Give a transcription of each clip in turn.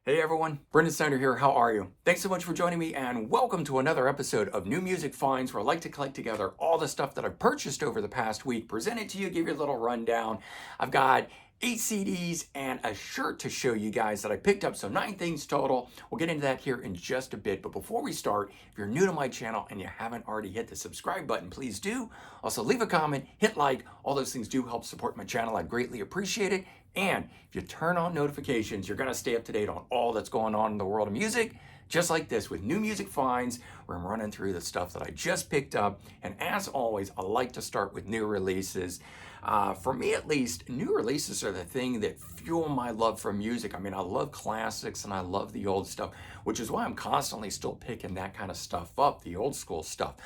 Hey everyone, Brendan Snyder here. How are you? Thanks so much for joining me and welcome to another episode of New Music Finds, where I like to collect together all the stuff that I've purchased over the past week, present it to you, give you a little rundown. I've got 8 CDs and a shirt to show you guys that I picked up, so 9 things total. We'll get into that here in just a bit, but before we start, if you're new to my channel and you haven't already hit the subscribe button, please do. Also leave a comment, hit like, all those things do help support my channel. I greatly appreciate it. And if you turn on notifications, you're going to stay up to date on all that's going on in the world of music, just like this with New Music Finds, where I'm running through the stuff that I just picked up. And as always, I like to start with new releases. For me, at least, new releases are the thing that fuel my love for music. I mean, I love classics and I love the old stuff, which is why I'm constantly still picking that kind of stuff up, the old school stuff.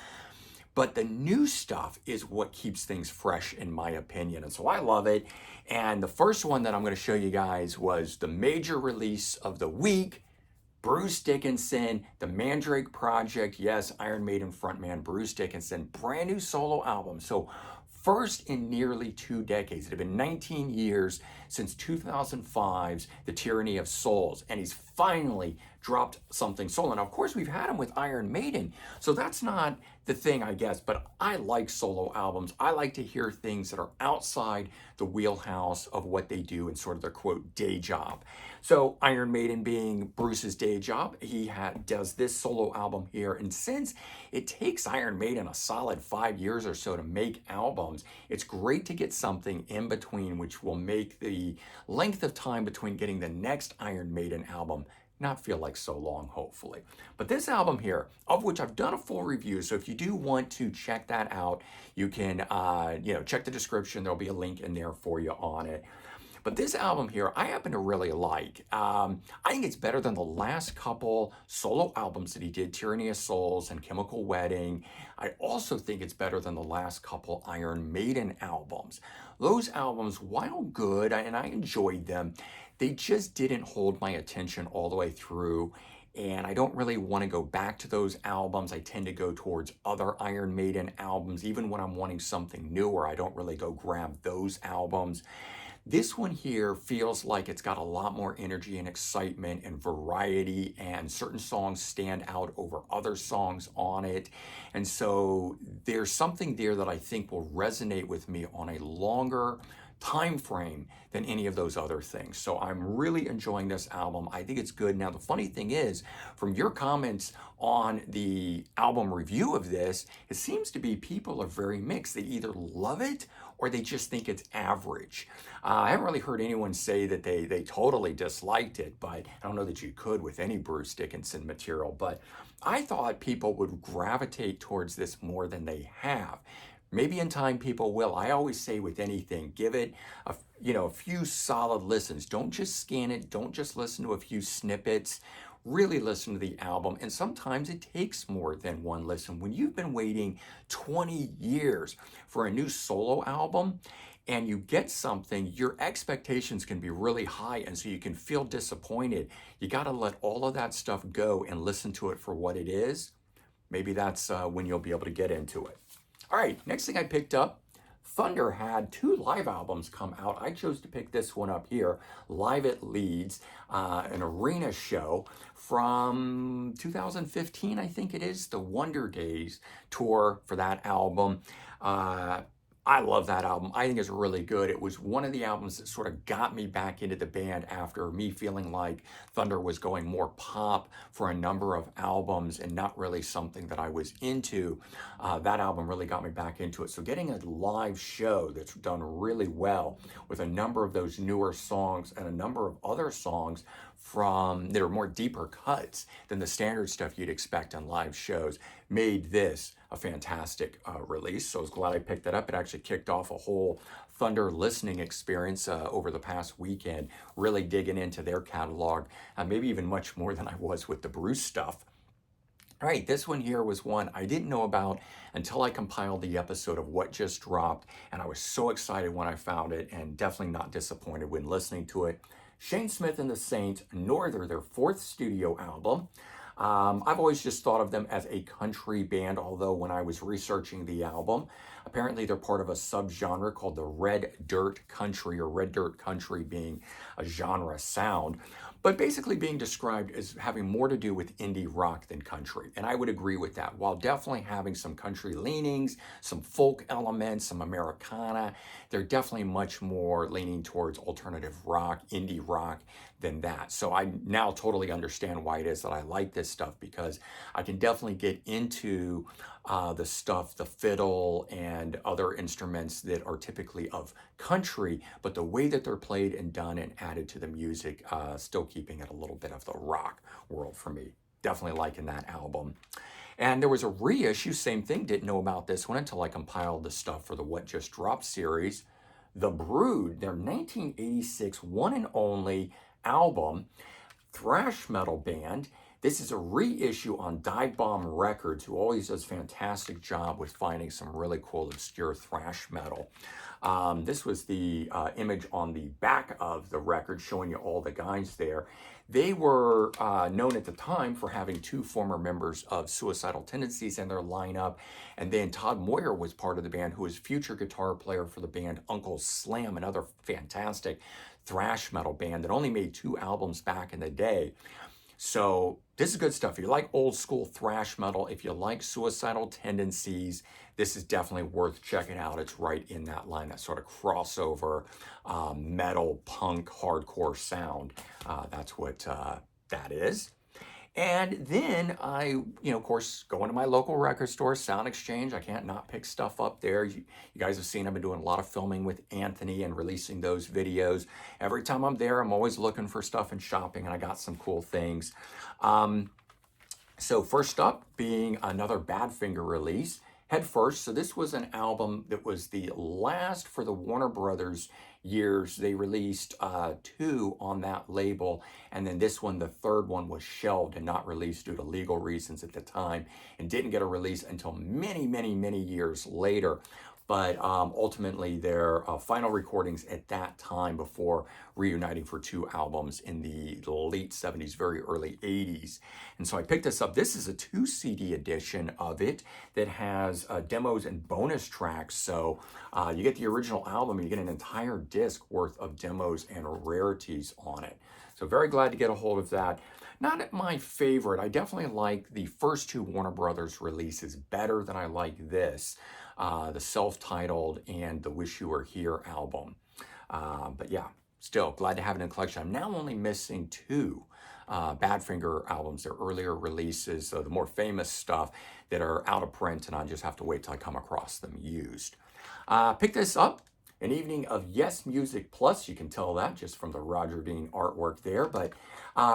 But the new stuff is what keeps things fresh, in my opinion. And so I love it. And the first one that I'm going to show you guys was the major release of the week. Bruce Dickinson, the Mandrake Project. Yes, Iron Maiden frontman Bruce Dickinson, brand new solo album. So first in nearly 2 decades. It had been 19 years since 2005's The Tyranny of Souls, and he's finally dropped something solo. Now, of course, we've had him with Iron Maiden, so that's not the thing, I guess, but I like solo albums. I like to hear things that are outside the wheelhouse of what they do in sort of their, quote, day job. So Iron Maiden being Bruce's day job, he does this solo album here, and since it takes Iron Maiden a solid 5 years or so to make albums, it's great to get something in between, which will make the length of time between getting the next Iron Maiden album not feel like so long, hopefully. But this album here, of which I've done a full review, so if you do want to check that out, you can check the description. There'll be a link in there for you on it. But this album here, I happen to really like. I think it's better than the last couple solo albums that he did, Tyranny of Souls and Chemical Wedding. I also think it's better than the last couple Iron Maiden albums. Those albums, while good, and I enjoyed them, they just didn't hold my attention all the way through. And I don't really want to go back to those albums. I tend to go towards other Iron Maiden albums. Even when I'm wanting something newer, I don't really go grab those albums. This one here feels like it's got a lot more energy and excitement and variety, and certain songs stand out over other songs on it. And so there's something there that I think will resonate with me on a longer time frame than any of those other things. So I'm really enjoying this album. I think it's good. Now, the funny thing is, from your comments on the album review of this, it seems to be people are very mixed. They either love it or they just think it's average. I haven't really heard anyone say that they totally disliked it, but I don't know that you could with any Bruce Dickinson material. But I thought people would gravitate towards this more than they have. Maybe in time people will. I always say with anything, give it a few solid listens. Don't just scan it. Don't just listen to a few snippets. Really listen to the album. And sometimes it takes more than one listen. When you've been waiting 20 years for a new solo album and you get something, your expectations can be really high, and so you can feel disappointed. You got to let all of that stuff go and listen to it for what it is. Maybe that's when you'll be able to get into it. All right, next thing I picked up, Thunder had 2 live albums come out. I chose to pick this one up here, Live at Leeds, an arena show from 2015, I think it is, the Wonder Days tour for that album. I love that album. I think it's really good. It was one of the albums that sort of got me back into the band after me feeling like Thunder was going more pop for a number of albums and not really something that I was into. That album really got me back into it. So getting a live show that's done really well with a number of those newer songs and a number of other songs that are more deeper cuts than the standard stuff you'd expect on live shows made this a fantastic release. So I was glad I picked that up. It actually kicked off a whole Thunder listening experience over the past weekend, really digging into their catalog, maybe even much more than I was with the Bruce stuff. All right, this one here was one I didn't know about until I compiled the episode of what just dropped, and I was so excited when I found it and definitely not disappointed when listening to it. Shane Smith and the Saints, Norther, their 4th studio album. I've always just thought of them as a country band, although when I was researching the album, apparently they're part of a subgenre called the Red Dirt Country, or Red Dirt Country being a genre sound. but basically being described as having more to do with indie rock than country. And I would agree with that, while definitely having some country leanings, some folk elements, some Americana. They're definitely much more leaning towards alternative rock, indie rock than that. So I now totally understand why it is that I like this stuff, because I can definitely get into the stuff, the fiddle and other instruments that are typically of country, but the way that they're played and done and added to the music, still keeping it a little bit of the rock world for me. Definitely liking that album. And there was a reissue, same thing, didn't know about this one until I compiled the stuff for the What Just Dropped series. The Brood, their 1986 one and only album, thrash metal band. This is a reissue on Dive Bomb Records, who always does a fantastic job with finding some really cool obscure thrash metal. This was the image on the back of the record showing you all the guys there. They were known at the time for having two former members of Suicidal Tendencies in their lineup. And then Todd Moyer was part of the band, who was future guitar player for the band Uncle Slam, another fantastic thrash metal band that only made 2 albums back in the day. So this is good stuff. If you like old school thrash metal, if you like Suicidal Tendencies, this is definitely worth checking out. It's right in that line, that sort of crossover metal, punk, hardcore sound. That's what that is. And then I, of course, go into my local record store, Sound Exchange. I can't not pick stuff up there. You guys have seen I've been doing a lot of filming with Anthony and releasing those videos. Every time I'm there, I'm always looking for stuff and shopping, and I got some cool things. So first up being another Badfinger release, Head First. So this was an album that was the last for the Warner Brothers years. They released 2 on that label, and then this one, the third one, was shelved and not released due to legal reasons at the time, and didn't get a release until many, many, many years later. But ultimately, their final recordings at that time, before reuniting for 2 albums in the late 70s, very early 80s. And so I picked this up. This is a 2 CD edition of it that has demos and bonus tracks. So you get the original album, and you get an entire disc worth of demos and rarities on it. So very glad to get a hold of that. Not my favorite. I definitely like the first 2 Warner Brothers releases better than I like this. The self-titled and the Wish You Were Here album. But yeah, still glad to have it in the collection. I'm now only missing 2 Badfinger albums, their earlier releases, so the more famous stuff that are out of print, and I just have to wait till I come across them used. Pick this up. An evening of Yes Music Plus, you can tell that just from the Roger Dean artwork there, but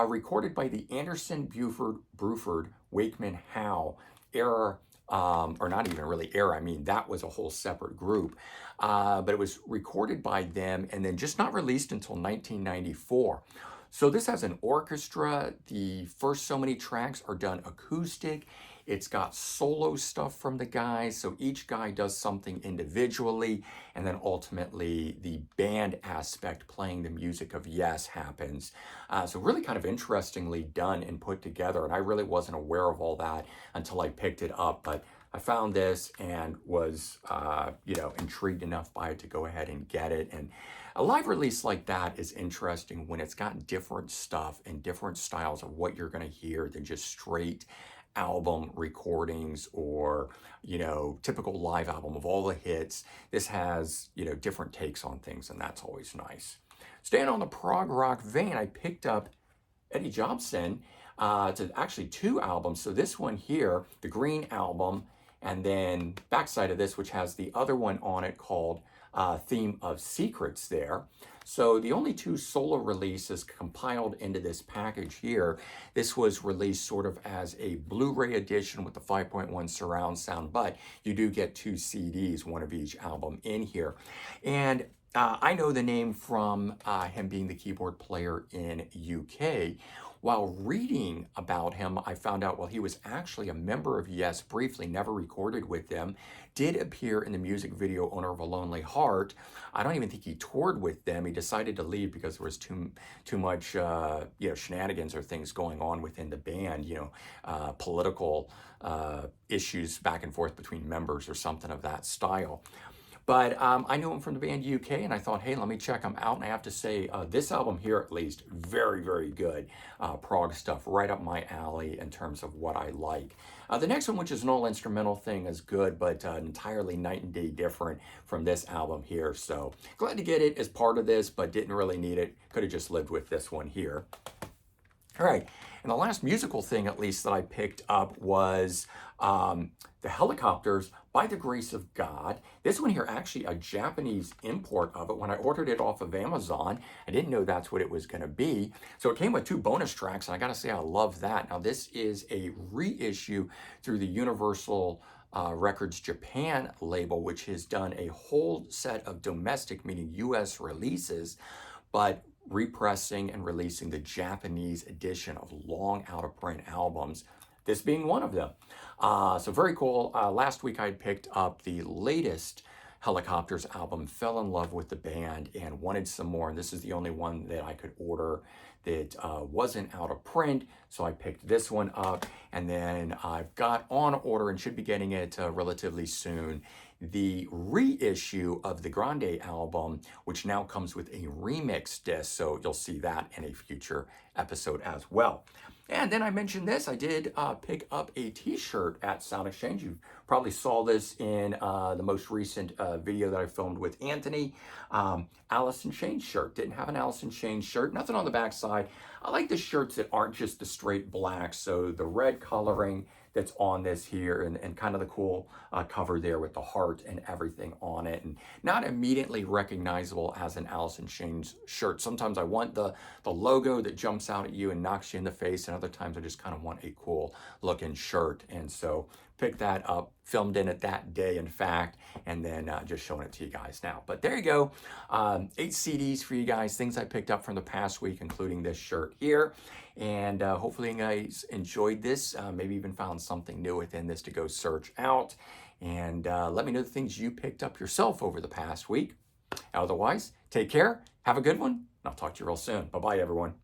recorded by the Anderson, Bruford, Wakeman, Howe era, or not even really era, I mean, that was a whole separate group, but it was recorded by them and then just not released until 1994. So this has an orchestra. The first so many tracks are done acoustic. It's got solo stuff from the guys, so each guy does something individually, and then ultimately the band aspect, playing the music of Yes, happens. So really kind of interestingly done and put together, and I really wasn't aware of all that until I picked it up, but I found this and was, intrigued enough by it to go ahead and get it. And a live release like that is interesting when it's got different stuff and different styles of what you're going to hear than just straight album recordings or, typical live album of all the hits. This has, different takes on things, and that's always nice. Staying on the prog rock vein, I picked up Eddie Jobson. It's actually 2 albums. So this one here, the Green album, and then backside of this, which has the other one on it called Theme of Secrets there. So the only 2 solo releases compiled into this package here. This was released sort of as a Blu-ray edition with the 5.1 surround sound, but you do get 2 CDs, one of each album in here. And I know the name from him being the keyboard player in UK. While reading about him, I found out, he was actually a member of Yes briefly, never recorded with them, did appear in the music video Owner of a Lonely Heart. I don't even think he toured with them. He decided to leave because there was too much, shenanigans or things going on within the band, political issues back and forth between members or something of that style. But I knew him from the band UK, and I thought, hey, let me check him out. And I have to say, this album here, at least, very, very good. Prog stuff, right up my alley in terms of what I like. The next one, which is an all instrumental thing, is good, but entirely night and day different from this album here. So glad to get it as part of this, but didn't really need it. Could have just lived with this one here. All right, and the last musical thing, at least, that I picked up was the Helicopters, By the Grace of God. This one here, actually a Japanese import of it. When I ordered it off of Amazon, I didn't know that's what it was going to be. So it came with 2 bonus tracks, and I got to say I love that. Now, this is a reissue through the Universal Records Japan label, which has done a whole set of domestic, meaning US releases, but repressing and releasing the Japanese edition of long out of print albums, this being one of them. So very cool. Last week I picked up the latest Helicopters album, fell in love with the band and wanted some more. And this is the only one that I could order that wasn't out of print. So I picked this one up, and then I've got on order and should be getting it relatively soon, the reissue of the Grande album, which now comes with a remix disc. So you'll see that in a future episode as well. And then I mentioned this, I did pick up a t-shirt at Sound Exchange. You probably saw this in the most recent video that I filmed with Anthony. Allison Chains shirt. Didn't have an Allison Chains shirt. Nothing on the back side. I like the shirts that aren't just the straight black. So the red coloring that's on this here, and kind of the cool cover there with the heart and everything on it, and not immediately recognizable as an Allison Chains shirt. Sometimes I want the logo that jumps out at you and knocks you in the face, and other times I just kind of want a cool looking shirt. And so picked that up, filmed in it that day, in fact, and then just showing it to you guys now. But there you go, 8 CDs for you guys, things I picked up from the past week, including this shirt here. And hopefully you guys enjoyed this, maybe even found something new within this to go search out. And let me know the things you picked up yourself over the past week. Otherwise, take care, have a good one, and I'll talk to you real soon. Bye-bye, everyone.